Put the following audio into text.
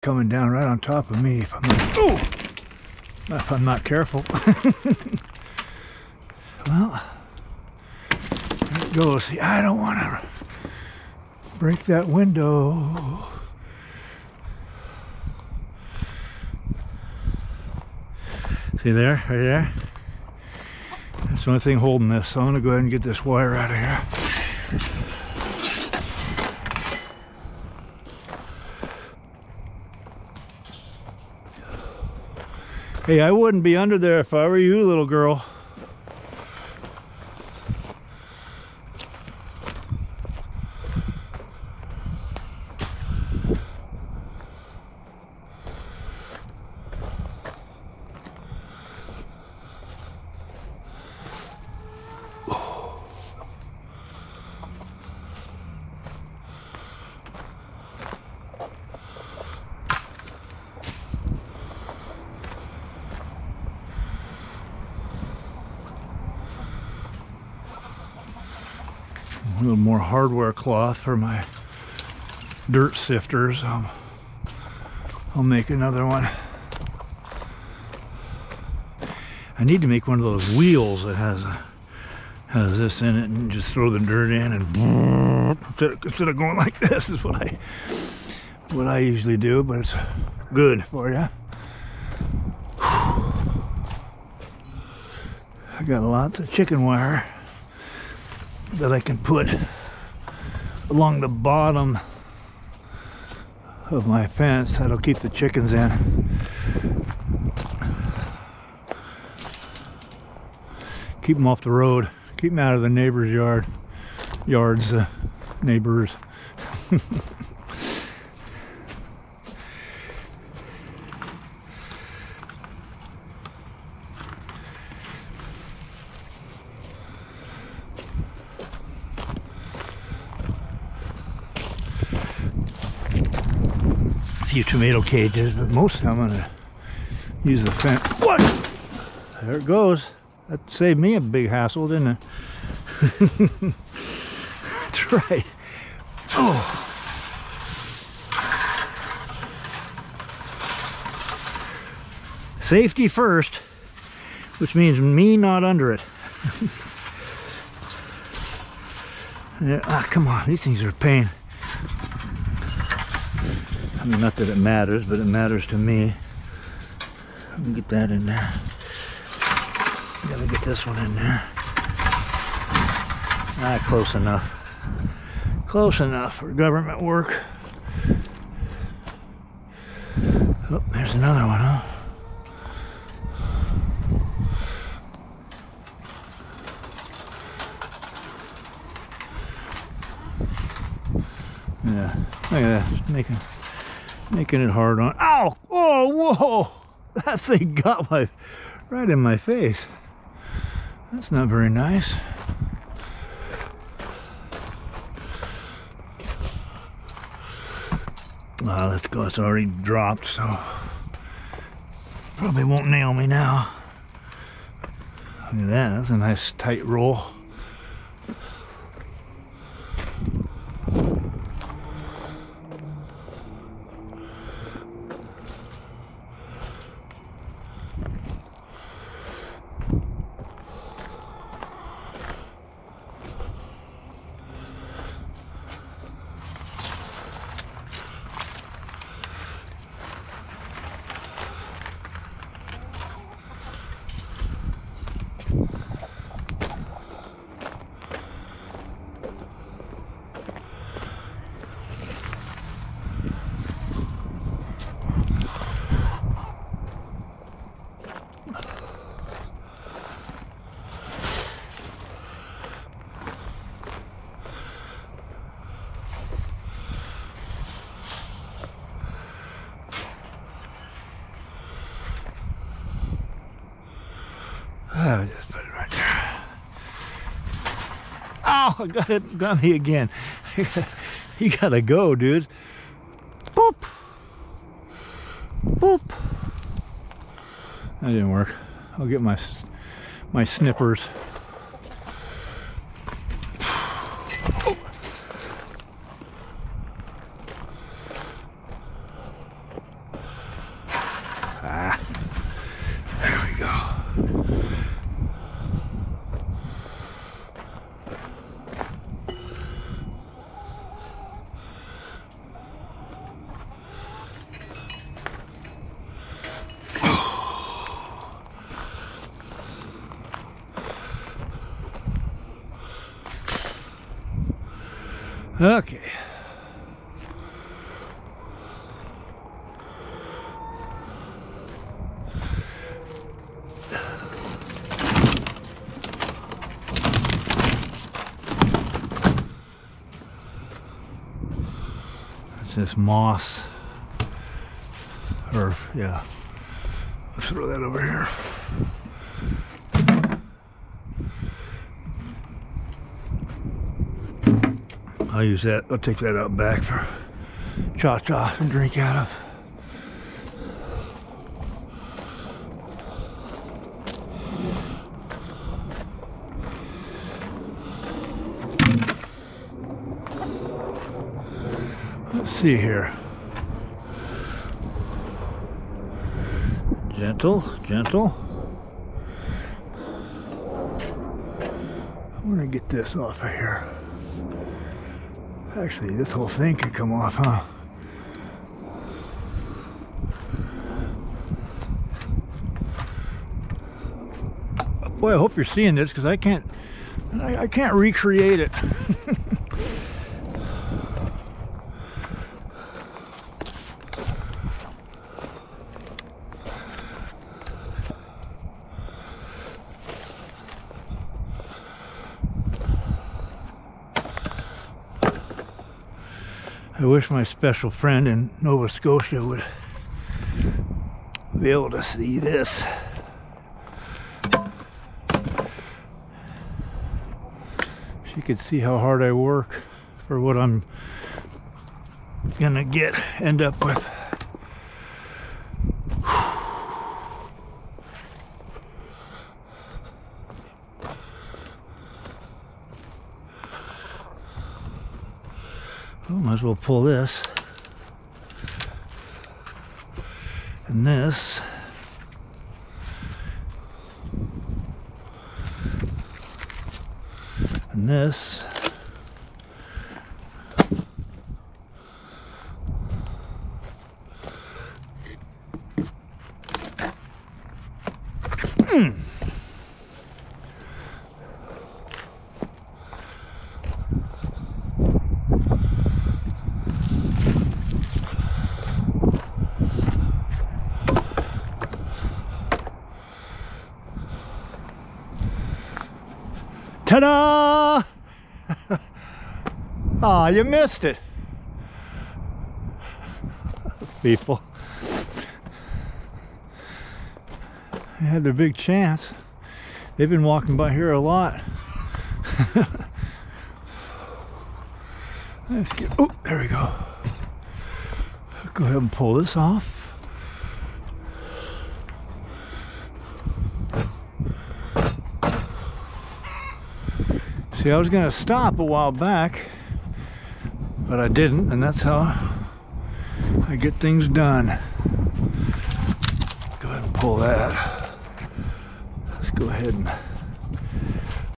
coming down right on top of me if I'm not careful. Well, there it goes. See, I don't want to break that window. See there, right there? That's the only thing holding this. So I'm gonna go ahead and get this wire out of here. Hey, I wouldn't be under there if I were you, little girl. A little more hardware cloth for my dirt sifters. I'll make another one. I need to make one of those wheels that has this in it, and just throw the dirt in, and instead of going like this is what I usually do, but it's good for you. I got lots of chicken wire that I can put along the bottom of my fence. That'll keep the chickens in. Keep them off the road. Keep them out of the neighbor's yards, neighbors. Few tomato cages, but most of them I'm gonna use the fence. What? There it goes. That saved me a big hassle, didn't it? That's right. Oh. Safety first, which means me not under it. Yeah, come on, these things are a pain. I mean, not that it matters, but it matters to me. Let me get that in there. Gotta get this one in there. Ah, close enough. Close enough for government work. Oh, there's another one, huh? Yeah, look at that. Making it hard on. Ow! Oh, whoa! That thing got right in my face. That's not very nice. Let's go. It's already dropped, so probably won't nail me now. Look at that. That's a nice tight roll. Just put it right there. Oh, got me again. You gotta go, dude. Boop. Boop. That didn't work. I'll get my snippers. Ah, there we go. Okay. That's this moss. Or, yeah. Let's throw that over here. I'll use that. I'll take that out back for cha-cha and drink out of. Let's see here. Gentle, gentle. I'm gonna get this off of here. Actually, this whole thing could come off, huh? Boy, I hope you're seeing this, because I can't recreate it. I wish my special friend in Nova Scotia would be able to see this. She could see how hard I work for what I'm gonna end up with. Well, might as well pull this and this and this. Ta-da! Aw, you missed it. People. They had their big chance. They've been walking by here a lot. Let's get, oh, there we go. Go ahead and pull this off. See, I was going to stop a while back, but I didn't, and that's how I get things done. Go ahead and pull that. Let's go ahead and